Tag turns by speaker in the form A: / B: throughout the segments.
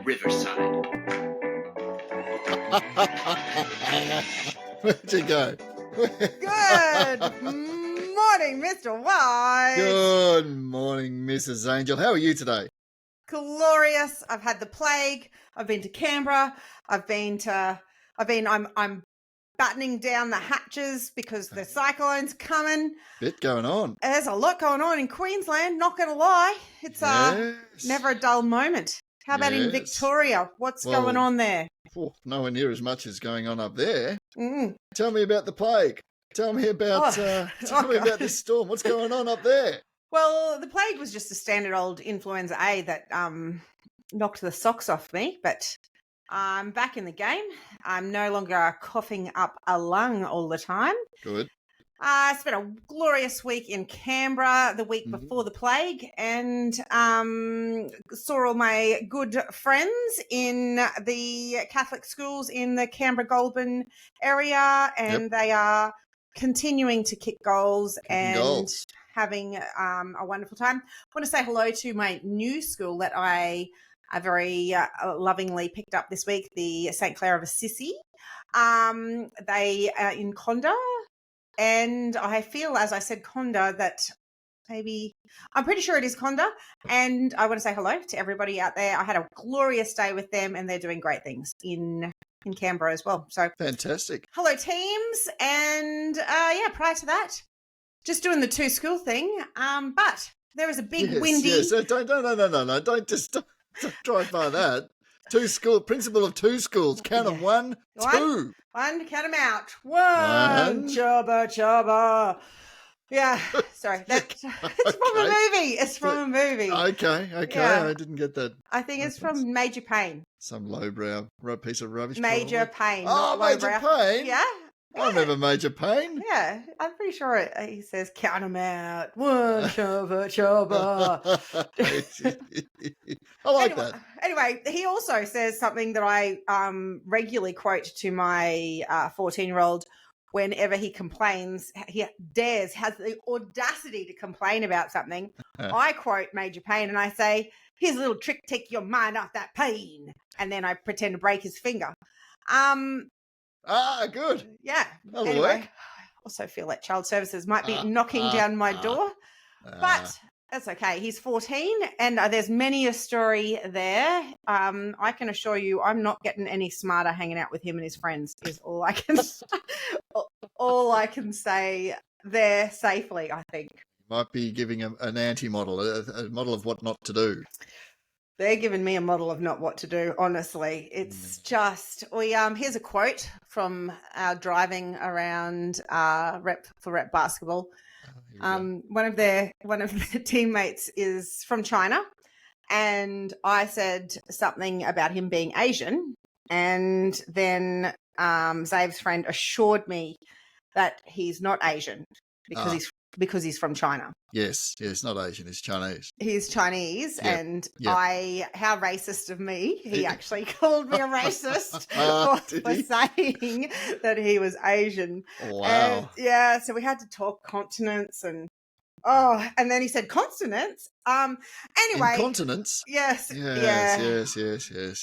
A: Riverside.
B: Where'd you go?
C: Good morning, Mr. Wise.
B: Good morning, Mrs. Angel. How are you today?
C: Glorious. I've had the plague. I've been to Canberra. I'm battening down the hatches because the cyclone's coming.
B: Bit going on.
C: There's a lot going on in Queensland, not going to lie. It's never a dull moment. How about in Victoria? What's going on there?
B: Nowhere near as much as going on up there. Tell me about the plague. Tell me about about this storm. What's going on up there?
C: Well, the plague was just a standard old influenza A that knocked the socks off me, but I'm back in the game. I'm no longer coughing up a lung all the time.
B: Good.
C: I spent a glorious week in Canberra the week before the plague and saw all my good friends in the Catholic schools in the Canberra-Goulburn area, and they are continuing to kick goals and having a wonderful time. I want to say hello to my new school that I very lovingly picked up this week, the St. Clair of Assisi. They are in Conda. And I feel, as I said, Conda, that maybe I'm pretty sure it is Conda. And I want to say hello to everybody out there. I had a glorious day with them, and they're doing great things in Canberra as well. So
B: fantastic.
C: Hello, teams. And prior to that, just doing the two school thing. But there was a big windy.
B: Yes. No. Don't drive by that. Principle of two schools. Count them. One, two.
C: One, count them out. One. Chubba. Yeah, sorry. It's from a movie. It's from a movie.
B: Okay. Yeah. I didn't get that.
C: I think it's from Major Payne.
B: Some lowbrow piece of rubbish.
C: Major Payne.
B: Oh, Major Payne?
C: Yeah.
B: I remember Major Payne.
C: Yeah, I'm pretty sure he says, count them out. One, chubba.
B: I like that.
C: Anyway, he also says something that I regularly quote to my 14-year-old whenever he complains. He has the audacity to complain about something. I quote Major Payne and I say, here's a little trick, take your mind off that pain. And then I pretend to break his finger.
B: Good.
C: Yeah.
B: That'll work.
C: I also feel like child services might be knocking down my door, but that's okay. He's 14 and there's many a story there. I can assure you I'm not getting any smarter hanging out with him and his friends is all I can say there safely, I think.
B: Might be giving an anti-model, a model of what not to do.
C: They're giving me a model of not what to do, honestly. It's just, here's a quote from our driving around rep basketball. One of their teammates is from China, and I said something about him being Asian, and then Zave's friend assured me that he's not Asian because he's from China.
B: Yes, not Asian, he's Chinese.
C: He's Chinese, and how racist of me. He actually called me a racist for saying that he was Asian.
B: Wow.
C: And, so we had to talk continents and then he said consonants. Anyway.
B: Incontinence?
C: Yes.
B: Yes.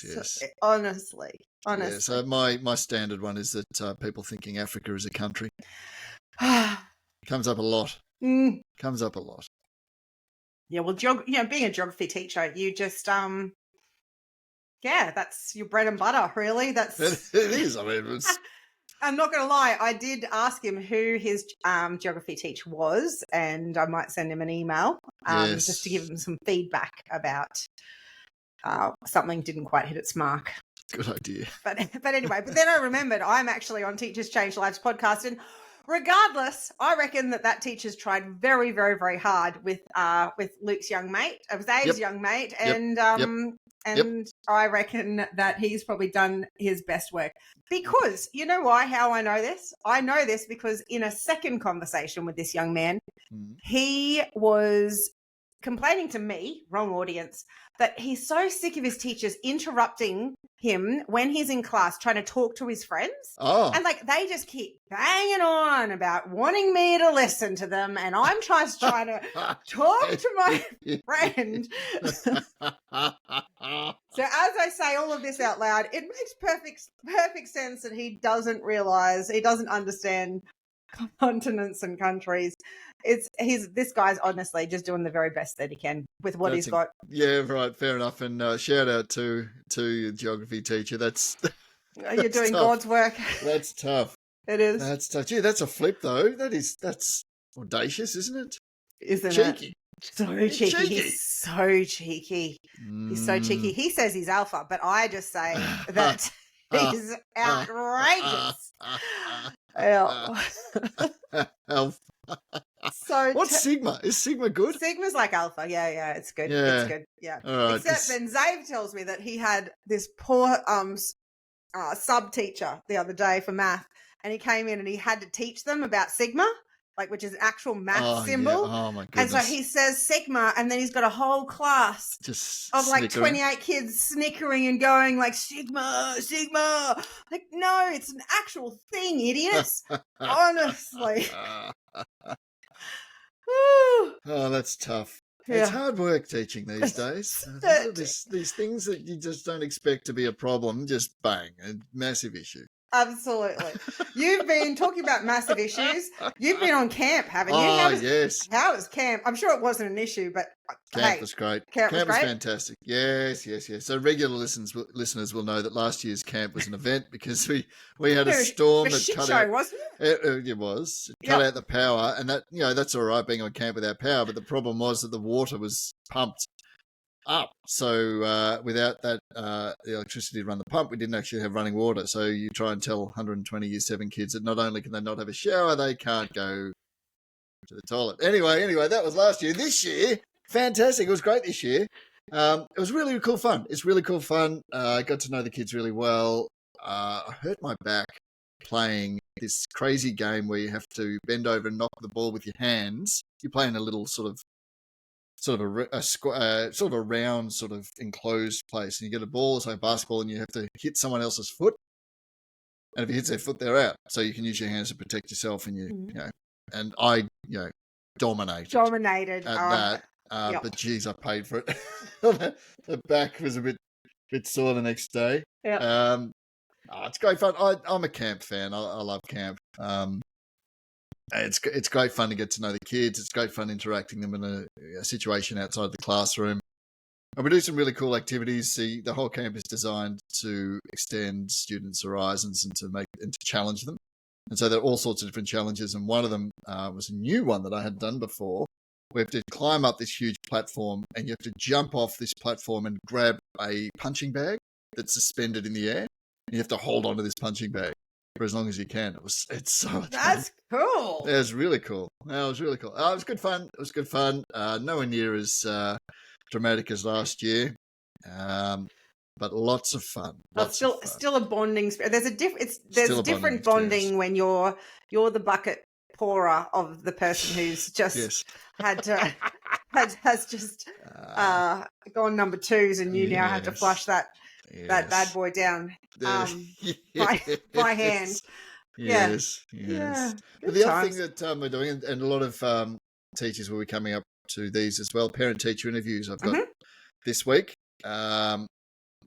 C: So, honestly.
B: Yeah, so my standard one is that people thinking Africa is a country. Comes up a lot. Comes up a lot.
C: Yeah, well, being a geography teacher, you just, that's your bread and butter, really. It
B: is. I mean,
C: I'm not going to lie. I did ask him who his geography teacher was, and I might send him an email just to give him some feedback about something didn't quite hit its mark.
B: Good idea.
C: But anyway, then I remembered I'm actually on Teachers Change Lives podcast, and regardless, I reckon that teacher's tried very, very, very hard with Luke's young mate, Zave's young mate, and I reckon that he's probably done his best work. Because you know why? How I know this? I know this because in a second conversation with this young man, he was complaining to me, wrong audience, that he's so sick of his teachers interrupting him when he's in class trying to talk to his friends.
B: Oh.
C: And like they just keep banging on about wanting me to listen to them, and I'm just trying to talk to my friend. So as I say all of this out loud, it makes perfect sense that he doesn't realize, he doesn't understand continents and countries. This guy's honestly just doing the very best that he can with what he's got.
B: Yeah, right, fair enough. And shout out to your geography teacher. That's
C: you're doing
B: tough.
C: God's work.
B: That's tough.
C: It is.
B: That's tough. Gee, that's a flip though. That's audacious, isn't it?
C: Isn't
B: cheeky.
C: It? So cheeky. He's so cheeky. He's so cheeky. He says he's alpha, but I just say that he's outrageous. So
B: what's Sigma? Is Sigma good?
C: Sigma's like alpha. Yeah, it's good.
B: Yeah.
C: It's good. Yeah.
B: All right,
C: except then Zave tells me that he had this poor sub teacher the other day for math, and he came in and he had to teach them about Sigma, like which is an actual math symbol.
B: Yeah. Oh my goodness.
C: And so he says Sigma, and then he's got a whole class
B: just
C: of like
B: snickering.
C: 28 kids snickering and going like Sigma. Like, no, it's an actual thing, idiots. Honestly.
B: Oh, that's tough.
C: Yeah.
B: It's hard work teaching these days. These things that you just don't expect to be a problem, just bang, a massive issue.
C: Absolutely. You've been talking about massive issues. You've been on camp, haven't you?
B: Oh, yes.
C: How was camp? I'm sure it wasn't an issue, but
B: Camp was great.
C: Camp was great?
B: Fantastic. Yes. So regular listeners will know that last year's camp was an event because we had a storm that cut out.
C: Wasn't it?
B: It was. It cut out the power, and that that's all right being on camp without power. But the problem was that the water was pumped up. So without that the electricity to run the pump, we didn't actually have running water. So you try and tell 120 Year 7 kids that not only can they not have a shower, they can't go to the toilet. Anyway, that was last year. This year, fantastic. It was great this year. It was really cool fun. It's really cool fun. I got to know the kids really well. I hurt my back playing this crazy game where you have to bend over and knock the ball with your hands. You play in a little sort of a round sort of enclosed place, and you get a ball, it's like basketball, and you have to hit someone else's foot, and if it hits their foot, they're out. So you can use your hands to protect yourself, and and I dominated at that. But geez, I paid for it. The back was a bit sore the next day. It's great fun. I'm a camp fan. I love camp. It's great fun to get to know the kids. It's great fun interacting them in a situation outside the classroom. And we do some really cool activities. The whole camp is designed to extend students' horizons and to challenge them. And so there are all sorts of different challenges. And one of them was a new one that I hadn't done before. We have to climb up this huge platform, and you have to jump off this platform and grab a punching bag that's suspended in the air. And you have to hold onto this punching bag for as long as you can. It's so much
C: That's
B: fun.
C: cool.
B: It was really cool. It was good fun. It was good fun. Nowhere near as dramatic as last year, but lots of fun.
C: Still a bonding. There's a different bonding when you're the bucket pourer of the person who's just has just gone number twos, and you now have to flush that bad boy down by hand.
B: Yes.
C: Yeah.
B: But the other thing that we're doing, and a lot of teachers will be coming up to these as well, parent-teacher interviews I've got this week,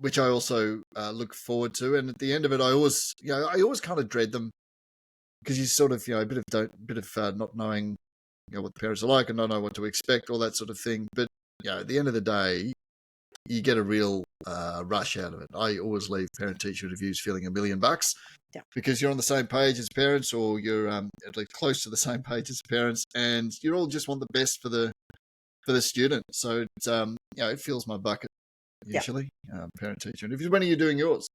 B: which I also look forward to. And at the end of it, I always kind of dread them, because you sort of, a bit of not knowing, what the parents are like and not know what to expect, all that sort of thing. But at the end of the day, you get a real rush out of it. I always leave parent-teacher interviews feeling $1 million, because you're on the same page as parents, or you're at least close to the same page as parents, and you all just want the best for the student. So it's it fills my bucket usually. Parent-teacher interviews. When are you doing yours?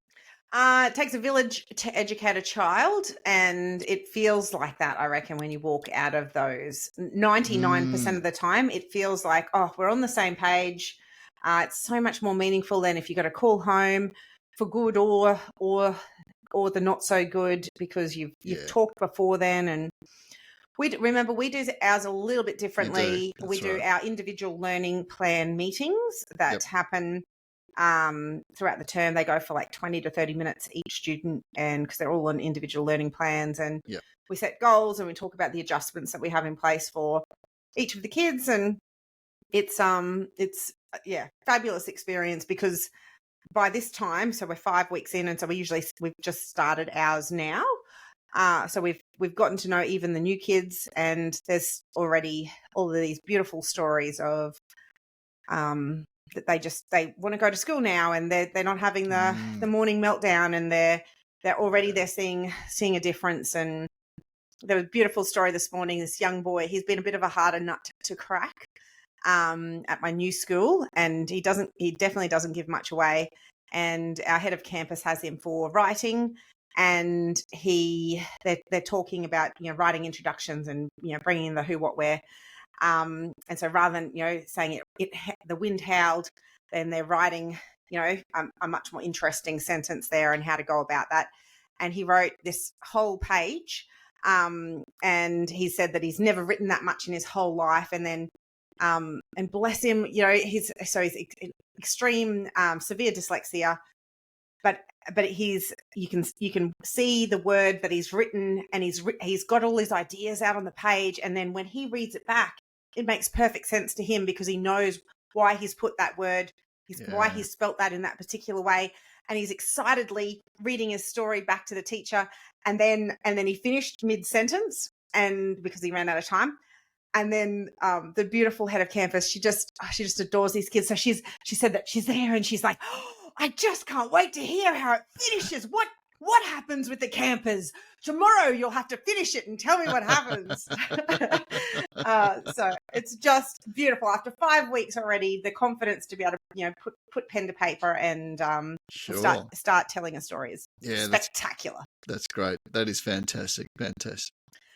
C: It takes a village to educate a child, and it feels like that, I reckon, when you walk out of those. 99% of the time, it feels like, we're on the same page. It's so much more meaningful than if you got to call home for good or the not so good, because you've talked before then, and Remember, we do ours a little bit differently. We do
B: right.
C: our individual learning plan meetings that happen throughout the term. They go for like 20 to 30 minutes each student, and because they're all on individual learning plans, and we set goals and we talk about the adjustments that we have in place for each of the kids. And it's fabulous experience, because by this time, so we're 5 weeks in, and so we've just started ours now. So we've gotten to know even the new kids, and there's already all of these beautiful stories of that they want to go to school now, and they're not having the morning meltdown, and they're already they're seeing a difference. And there was a beautiful story this morning. This young boy, he's been a bit of a harder nut to crack at my new school, and he definitely doesn't give much away. And our head of campus has him for writing, and they're talking about writing introductions and bringing in the who, what, where, and so rather than saying the wind howled, then they're writing a much more interesting sentence there and how to go about that. And he wrote this whole page, and he said that he's never written that much in his whole life. And then and bless him, he's extreme severe dyslexia, but you can see the word that he's written, and he's got all his ideas out on the page, and then when he reads it back, it makes perfect sense to him, because he knows why he's put that word, why he's spelt that in that particular way, and he's excitedly reading his story back to the teacher, and then he finished mid-sentence, and because he ran out of time. And then the beautiful head of campus, she just adores these kids. So she said that she's there, and she's like, oh, I just can't wait to hear how it finishes. What happens with the campers? Tomorrow you'll have to finish it and tell me what happens. So it's just beautiful. After 5 weeks already, the confidence to be able to put pen to paper and start telling a story is spectacular.
B: That's great. That is fantastic. Fantastic.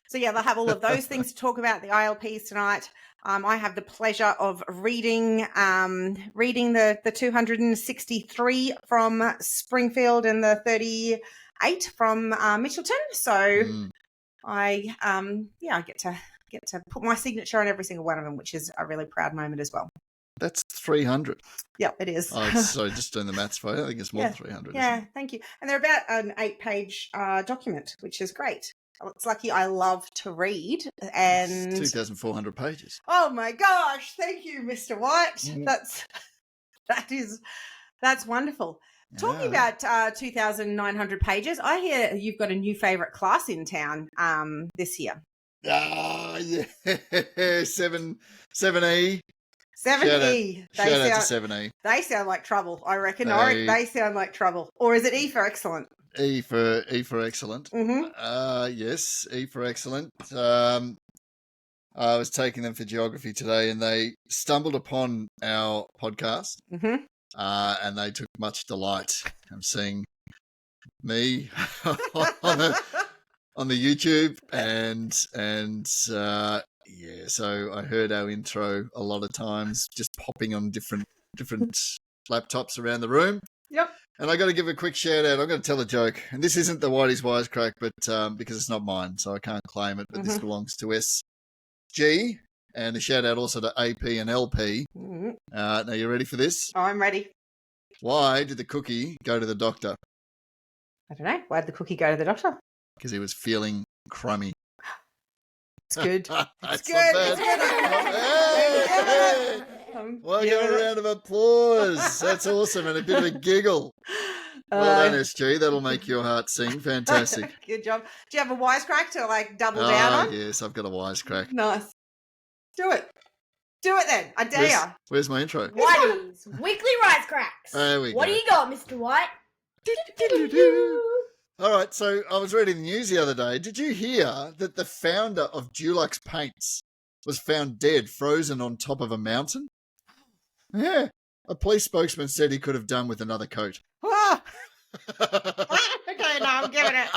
C: So, they'll have all of those things to talk about, the ILPs tonight. I have the pleasure of reading the 263 from Springfield and the 38 from Mitchelton. So I get to put my signature on every single one of them, which is a really proud moment as well.
B: That's 300.
C: Yeah, it is.
B: Oh, sorry, just doing the maths for you. I think it's more than 300.
C: Yeah, thank you. And they're about an 8-page document, which is great. It's lucky I love to read, and
B: it's 2,400 pages.
C: Oh my gosh! Thank you, Mr. White. That's wonderful. Yeah. Talking about 2,900 pages, I hear you've got a new favourite class in town this year.
B: Ah, yeah, 7E.
C: 7E.
B: Shout out to 7E.
C: They sound like trouble, I reckon. They sound like trouble. Or is it E for excellent?
B: E for excellent.
C: Mm-hmm.
B: Yes, E for excellent. I was taking them for geography today, and they stumbled upon our podcast, and they took much delight in seeing me on the YouTube, and so I heard our intro a lot of times, just popping on different laptops around the room.
C: Yep.
B: And I got to give a quick shout out. I'm going to tell a joke, and this isn't the Whitey's Wisecrack, but because it's not mine, so I can't claim it. But this belongs to SG, and a shout out also to AP and LP. Now you ready for this?
C: Oh, I'm ready.
B: Why did the cookie go to the doctor?
C: I don't know. Why did the cookie go to the doctor?
B: Because he was feeling crummy.
C: It's good.
B: It's good. Hey! Well, give a round of applause. That's awesome, and a bit of a giggle. Well done, SG. That'll make your heart sing. Fantastic.
C: Good job. Do you have a wisecrack to double down on?
B: Yes, I've got a wisecrack.
C: Nice. Do it. Do it then. I dare you.
B: Where's my intro?
A: Whitey's Weekly Wisecracks.
B: There we go.
A: What do you got, Mr. White?
B: All right, so I was reading the news the other day. Did you hear that the founder of Dulux Paints was found dead, frozen on top of a mountain? Yeah. A police spokesman said he could have done with another coat.
C: Okay, now I'm giving it.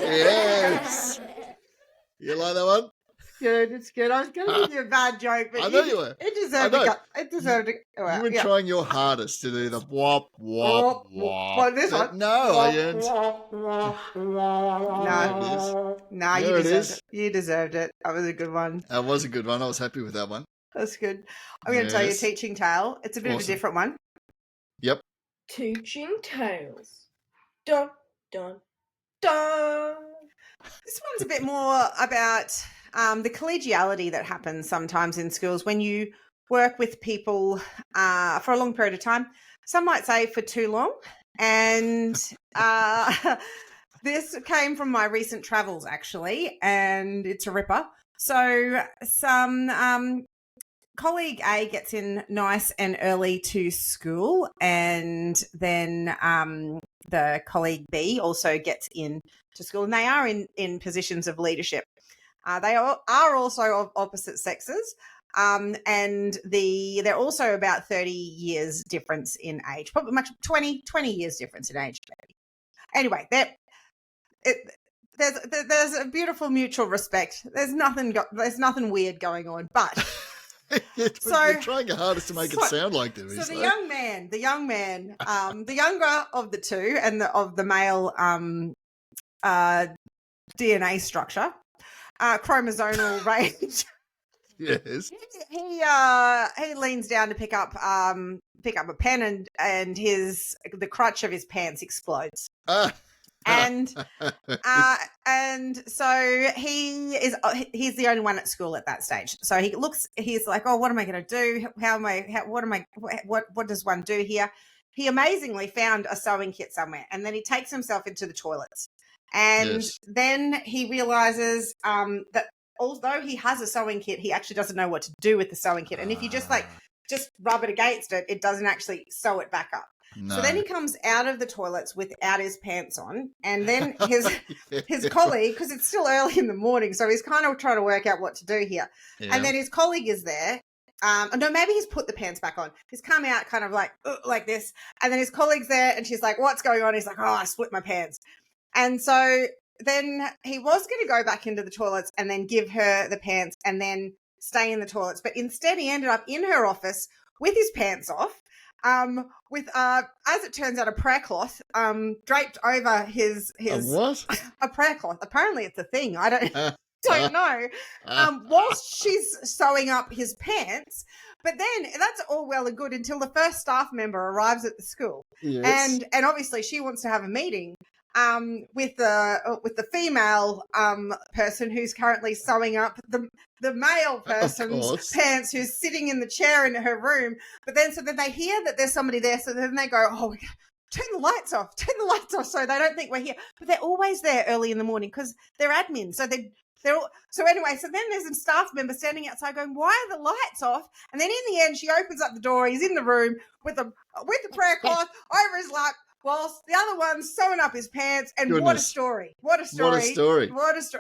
B: Yes. You like that one?
C: good. It's good. I was going to give you a bad joke, but
B: I know you were.
C: It deserved
B: I know.
C: it deserved it.
B: You were trying your hardest to do the wop, wop, wop.
C: Well, this one.
B: No, I earned.
C: No. No, you
B: There it
C: deserved
B: is.
C: it. You deserved it. That was a good one.
B: That was a good one. I was happy with that one.
C: That's good. I'm going to tell you a
B: Yes.
C: teaching tale. It's a bit of a
B: Awesome.
C: different one.
B: Yep.
A: Teaching tales. Dun, dun, dun.
C: This one's a bit more about the collegiality that happens sometimes in schools when you work with people for a long period of time. Some might say for too long. And this came from my recent travels, actually, and it's a ripper. So some colleague A gets in nice and early to school, and then the colleague B also gets in to school, and they are in positions of leadership. They are also of opposite sexes, and they're also about 30 years difference in age, probably much 20 years difference in age. Anyway, there's a beautiful mutual respect. There's nothing weird going on, but.
B: You're trying your hardest to make it sound like there is.
C: So the young man, the younger of the two, and of the male DNA structure, chromosomal range.
B: Yes.
C: He leans down to pick up a pen, and the crutch of his pants explodes. And so he's the only one at school at that stage. So he's like, oh, what am I going to do? What does one do here? He amazingly found a sewing kit somewhere, and then he takes himself into the toilets. And then he realizes that although he has a sewing kit, he actually doesn't know what to do with the sewing kit. And if you just rub it against it, it doesn't actually sew it back up. No. So then he comes out of the toilets without his pants on, and then his colleague, because it's still early in the morning, so he's kind of trying to work out what to do here. Yeah. And then his colleague is there. No, maybe he's put the pants back on. He's come out kind of like this, and then his colleague's there, and she's like, "What's going on?" He's like, "Oh, I split my pants." And so then he was going to go back into the toilets and then give her the pants and then stay in the toilets, but instead he ended up in her office with his pants off. With as it turns out, a prayer cloth draped over his
B: what?
C: A prayer cloth. Apparently, it's a thing. I don't know. Whilst she's sewing up his pants, but then that's all well and good until the first staff member arrives at the school, and obviously she wants to have a meeting with the female person who's currently sewing up the male person's pants, who's sitting in the chair in her room. But then they hear that there's somebody there, so then they go, "Oh, turn the lights off," so they don't think we're here. But they're always there early in the morning because they're admin, so so anyway, so then there's a staff member standing outside going, "Why are the lights off?" And then in the end, she opens up the door. He's in the room with the prayer cloth over his lap, whilst the other one's sewing up his pants. And Goodness. What a story.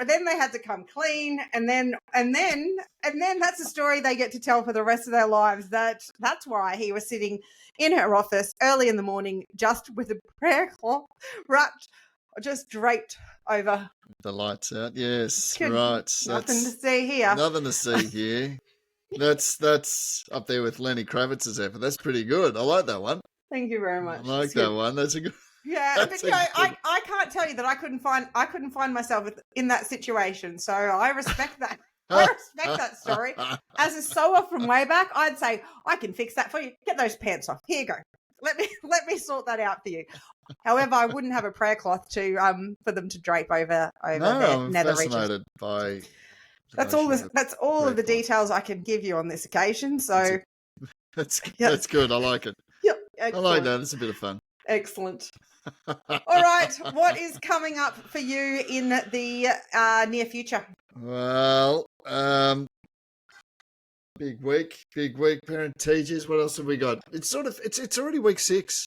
C: Then they had to come clean, and then that's a story they get to tell for the rest of their lives. That's why he was sitting in her office early in the morning, just with a prayer cloth just draped over.
B: The lights out. Yes, right.
C: Nothing to see here.
B: Nothing to see here. That's up there with Lenny Kravitz's effort. That's pretty good. I like that one.
C: Thank you very much.
B: I like that one. That's a good.
C: Yeah, but I can't tell you that I couldn't find myself in that situation. So I respect that. I respect that story. As a sewer from way back, I'd say I can fix that for you. Get those pants off. Here you go. Let me sort that out for you. However, I wouldn't have a prayer cloth for them to drape over their nether regions.
B: Fascinated by.
C: That's all of the details I can give you on this occasion. So
B: that's good. I like it.
C: Yep,
B: I like that. It's a bit of fun.
C: Excellent. All right, what is coming up for you in the near future?
B: Well, big week, parent teachers. What else have we got? It's already week 6.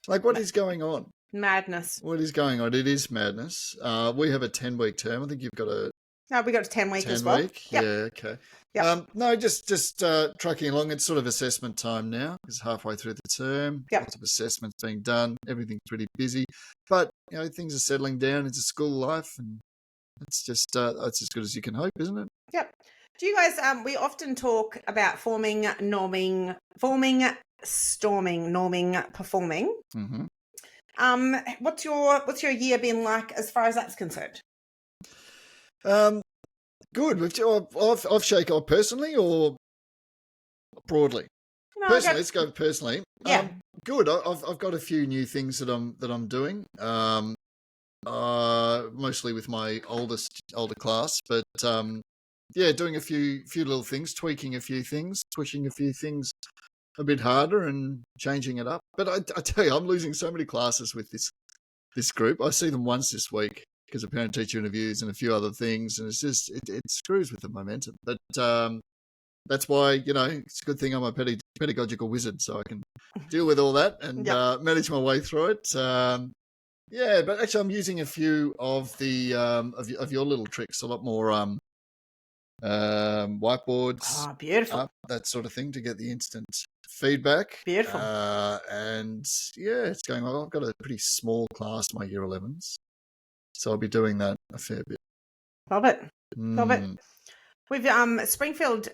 B: Like, what is going on?
C: Madness.
B: What is going on? It is madness. We have a 10-week term. I think you've got a.
C: No, we got a 10-week as well.
B: Yep. Yeah, okay. Yep. No, just trucking along. It's sort of assessment time now. It's halfway through the term.
C: Yep.
B: Lots of assessments being done. Everything's pretty busy. But, things are settling down into school life, and it's just that's as good as you can hope, isn't it?
C: Yep. Do you guys? We often talk about forming, norming, storming, norming, performing.
B: Mm-hmm.
C: What's your year been like as far as that's concerned?
B: Good. I've shaken off personally or broadly. Personally, let's go personally.
C: Yeah.
B: Good. I've got a few new things that I'm doing. Mostly with my older class, but yeah, doing a few little things, tweaking a few things, pushing a few things a bit harder, and changing it up. But I tell you, I'm losing so many classes with this group. I see them once this week because of parent-teacher interviews and a few other things, and it's just it screws with the momentum. But that's why, it's a good thing I'm a pedagogical wizard, so I can deal with all that and manage my way through it. Yeah, but actually, I'm using a few of the of your little tricks, a lot more whiteboards,
C: beautiful,
B: that sort of thing, to get the instant feedback.
C: Beautiful.
B: And yeah, it's going well. I've got a pretty small class, my year 11s, so I'll be doing that a fair bit.
C: Love it. Love it. We've Springfield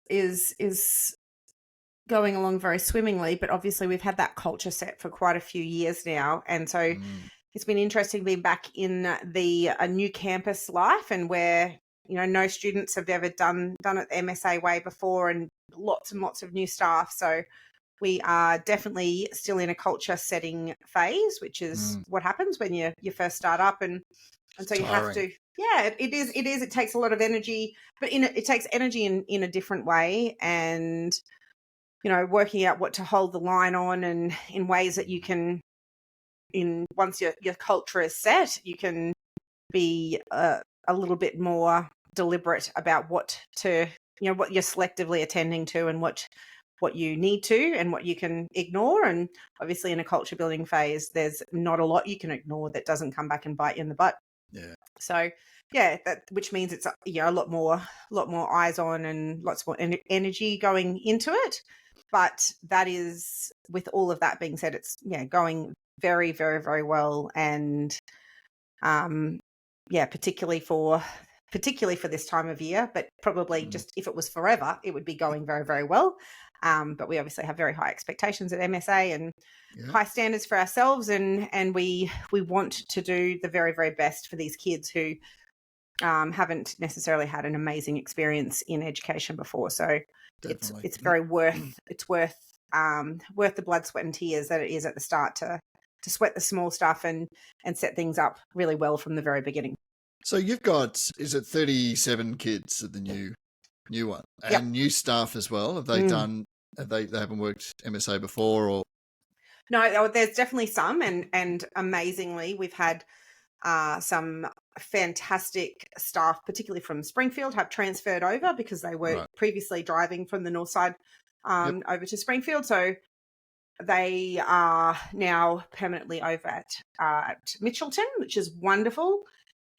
C: is going along very swimmingly, but obviously we've had that culture set for quite a few years now, and so it's been interesting being back in a new campus life, and where no students have ever done it the MSA way before, and lots and lots of new staff. So we are definitely still in a culture setting phase, which is what happens when you first start up, and so you have to. Yeah, it is. It takes a lot of energy, but it takes energy in a different way, and working out what to hold the line on, and in ways that you can, once your culture is set, you can be a little bit more deliberate about what you're selectively attending to, and what you need to, and what you can ignore. And obviously in a culture building phase, there's not a lot you can ignore that doesn't come back and bite you in the butt.
B: Yeah.
C: So yeah, which means it's a lot more eyes on, and lots more energy going into it. But that is, with all of that being said, it's going very, very, very well. And particularly for this time of year, but probably just if it was forever, it would be going very, very well. But we obviously have very high expectations at MSA, and high standards for ourselves, and we want to do the very, very best for these kids who haven't necessarily had an amazing experience in education before. So
B: Definitely.
C: it's very worth the blood, sweat and tears that it is at the start to sweat the small stuff and set things up really well from the very beginning.
B: So you've got, is it 37 kids at the new one, and new staff as well? Have they done? They haven't worked MSA before, or? No,
C: there's definitely some, and amazingly, we've had some fantastic staff, particularly from Springfield, have transferred over because they were previously driving from the north side over to Springfield. So they are now permanently over at Mitchelton, which is wonderful.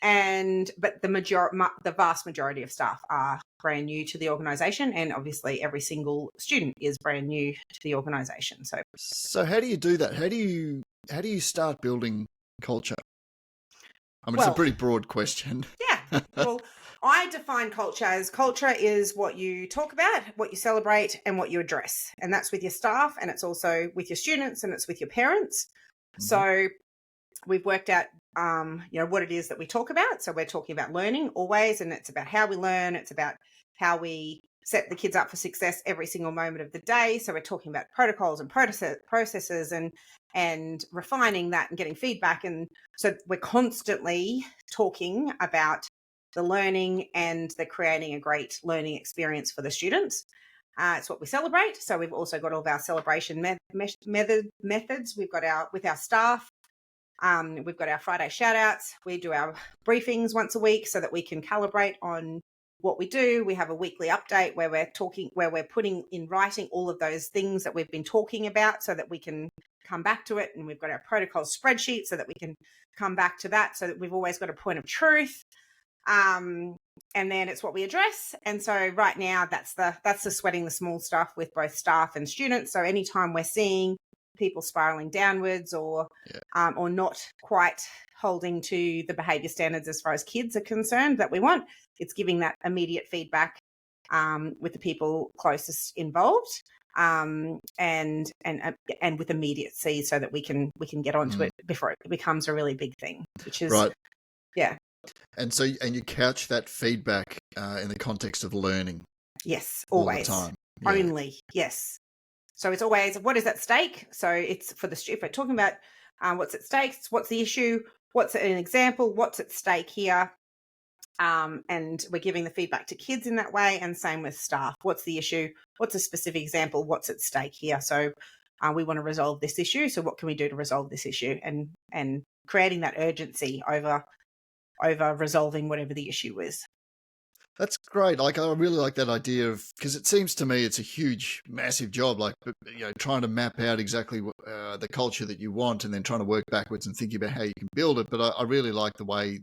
C: But the vast majority of staff are brand new to the organisation, and obviously every single student is brand new to the organisation. So
B: how do you do that? How do you start building culture? I mean, it's a pretty broad question.
C: Yeah. Well, I define culture is what you talk about, what you celebrate, and what you address. And that's with your staff, and it's also with your students, and it's with your parents. So we've worked out, what it is that we talk about. So we're talking about learning always, and it's about how we learn. It's about how we set the kids up for success every single moment of the day. So we're talking about protocols and processes and refining that and getting feedback. And so we're constantly talking about the learning and the creating a great learning experience for the students. It's what we celebrate. So we've also got all of our celebration methods. We've got with our staff. We've got our Friday shout outs. We do our briefings once a week so that we can calibrate on what we do. We have a weekly update where we're putting in writing all of those things that we've been talking about so that we can come back to it. And we've got our protocol spreadsheet so that we can come back to that, so that we've always got a point of truth. And then it's what we address. And so right now that's the sweating the small stuff with both staff and students. So anytime we're seeing people spiraling downwards or not quite holding to the behaviour standards as far as kids are concerned that we want. It's giving that immediate feedback with the people closest involved, and with immediacy, so that we can get onto it before it becomes a really big thing, which is
B: right.
C: Yeah.
B: And so, and you couch that feedback in the context of learning.
C: Yes,
B: All
C: always.
B: the time.
C: Yeah. Only, yes. So it's always what is at stake. So it's for if we're talking about what's at stake, what's the issue, what's an example, what's at stake here. And we're giving the feedback to kids in that way, and same with staff. What's the issue? What's a specific example? What's at stake here? So we want to resolve this issue. So what can we do to resolve this issue? And creating that urgency over resolving whatever the issue is.
B: That's great. Like, I really like that idea of, because it seems to me it's a huge, massive job. Like, trying to map out exactly the culture that you want, and then trying to work backwards and thinking about how you can build it. But I really like the way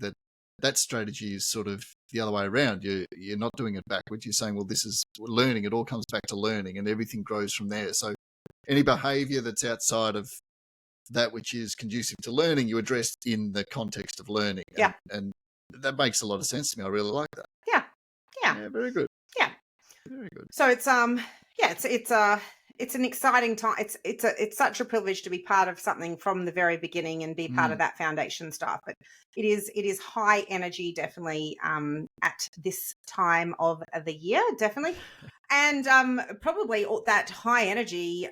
B: that strategy is sort of the other way around. You're not doing it backwards. You're saying, well, this is learning. It all comes back to learning, and everything grows from there. So any behaviour that's outside of that which is conducive to learning, you address in the context of learning. And that makes a lot of sense to me. I really like that. Yeah, very good.
C: Yeah,
B: very good.
C: So it's it's an exciting time. It's such a privilege to be part of something from the very beginning and be part of that foundation staff. But it is high energy, definitely, at this time of the year, definitely, and probably that high energy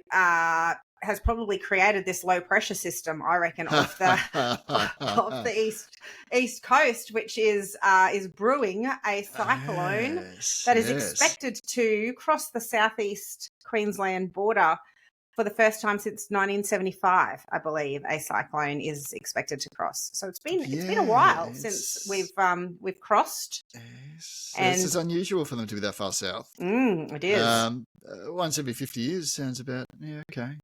C: has probably created this low pressure system, I reckon, off the east coast, which is brewing a cyclone that is expected to cross the southeast Queensland border for the first time since 1975. I believe a cyclone is expected to cross. So it's been a while since we've crossed.
B: Yes.
C: And
B: this is unusual for them to be that far south.
C: It is.
B: Once every 50 years sounds about okay.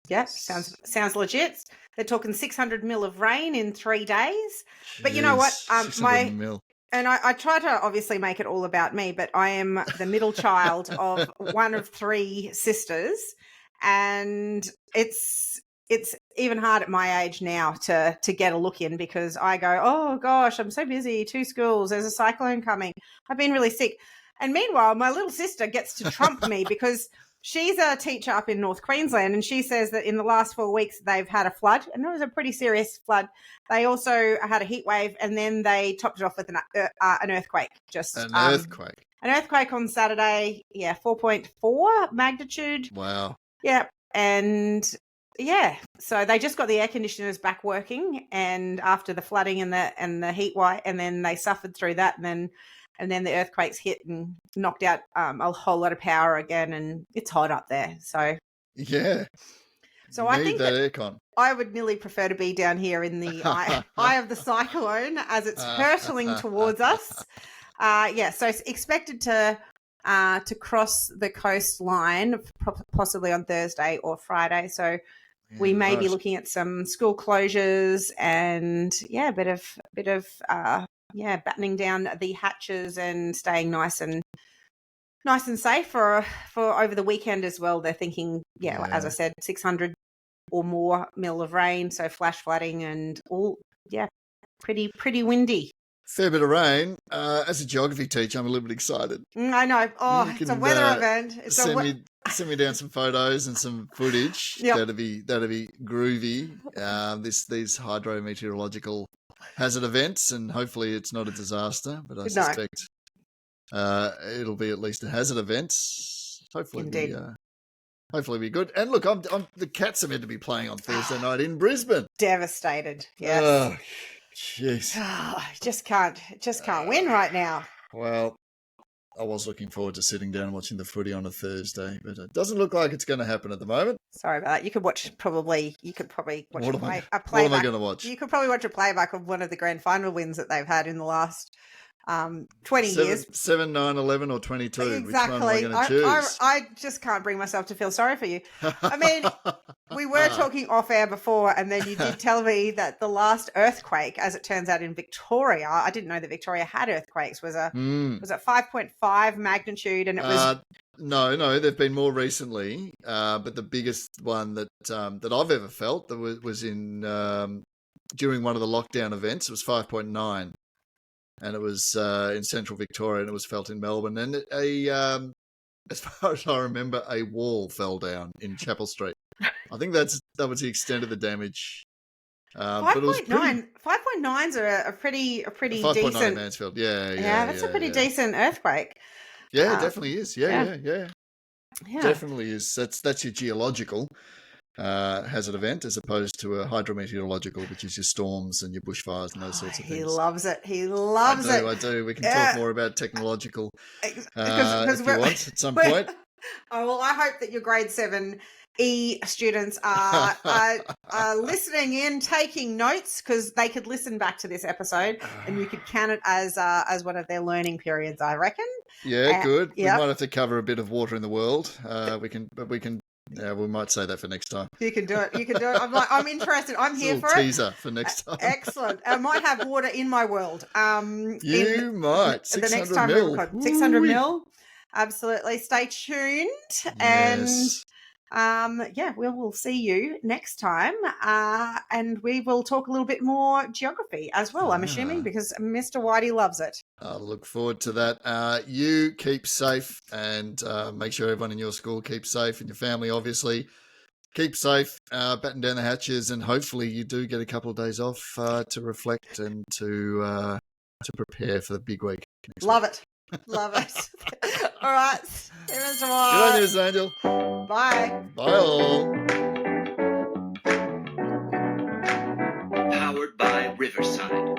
C: Yeah, sounds legit. They're talking 600 mil of rain in 3 days. But you know what?
B: 600 mil.
C: And I try to obviously make it all about me, but I am the middle child of one of 3 sisters, and it's even hard at my age now to get a look in, because I go, oh gosh, I'm so busy, 2 schools, there's a cyclone coming, I've been really sick. And meanwhile, my little sister gets to trump me because she's a teacher up in North Queensland, and she says that in the last 4 weeks they've had a flood, and it was a pretty serious flood. They also had a heat wave, and then they topped it off with an earthquake. An earthquake on Saturday. Yeah, 4.4 magnitude.
B: Wow.
C: Yeah, and so they just got the air conditioners back working, and after the flooding and the heat wave, and then they suffered through that, and then the earthquakes hit and knocked out a whole lot of power again, and it's hot up there. So so I think that
B: aircon.
C: I would nearly prefer to be down here in the eye of the cyclone as it's hurtling towards us. So it's expected to cross the coastline possibly on Thursday or Friday. So we may be looking at some school closures and a bit of battening down the hatches and staying nice and safe for over the weekend as well. They're thinking, as I said, 600 or more mil of rain, so flash flooding and all, pretty windy.
B: Fair bit of rain. As a geography teacher, I'm a little bit excited.
C: I know. Oh, it's a weather event.
B: Send me down some photos and some footage.
C: Yep.
B: That'd be groovy. These hydrometeorological hazard events, and hopefully it's not a disaster, but I suspect it'll be at least a hazard event. Hopefully, hopefully be good. And look, the Cats are meant to be playing on Thursday night in Brisbane.
C: Devastated. Yes.
B: Oh, jeez.
C: Just can't win right now.
B: Well, I was looking forward to sitting down and watching the footy on a Thursday, but it doesn't look like it's going to happen at the moment.
C: Sorry about that. You could probably watch
B: a
C: playback.
B: What am I going to watch?
C: You could probably watch a playback of one of the grand final wins that they've had in the last 20 years.
B: 7, 9, 11 or 22.
C: Exactly.
B: Which one am I going to choose?
C: I just can't bring myself to feel sorry for you. I mean, we were talking off air before, and then you did tell me that the last earthquake, as it turns out in Victoria, I didn't know that Victoria had earthquakes, was a 5.5 magnitude, and it was
B: No, there've been more recently, but the biggest one that I've ever felt that was in during one of the lockdown events. It was 5.9, and it was in central Victoria, and it was felt in Melbourne. And as far as I remember, a wall fell down in Chapel Street. I think that was the extent of the damage. But it was
C: 5.9s are a pretty 5.9 decent.
B: In Mansfield,
C: yeah, that's a pretty decent earthquake.
B: Yeah, it definitely is. Yeah. Definitely is. That's your geological hazard event, as opposed to a hydrometeorological, which is your storms and your bushfires and those sorts of things.
C: He loves it. I
B: do. We can talk more about technological if you want at some point.
C: Oh, well, I hope that your grade 7 E students are listening in, taking notes, because they could listen back to this episode and you could count it as one of their learning periods, I reckon.
B: Yeah, good. Yep. We might have to cover a bit of water in the world. We can. Yeah, we might say that for next time.
C: You can do it. I'm interested. I'm here for
B: teaser for next time.
C: Excellent. I might have water in my world.
B: You might. 600
C: the next time
B: mil.
C: we record. 600 mil. Absolutely. Stay tuned.
B: Yes.
C: And we will see you next time. And we will talk a little bit more geography as well, I'm assuming, because Mr. Whitey loves it.
B: I look forward to that. You keep safe, and make sure everyone in your school keeps safe, and your family, obviously. Keep safe, batten down the hatches, and hopefully you do get a couple of days off to reflect and to prepare for the big week.
C: Love it. Love it. All right. See you, Mr. White.
B: Good on you, Miss Angel.
C: Bye.
B: Bye all.
D: Powered by Riverside.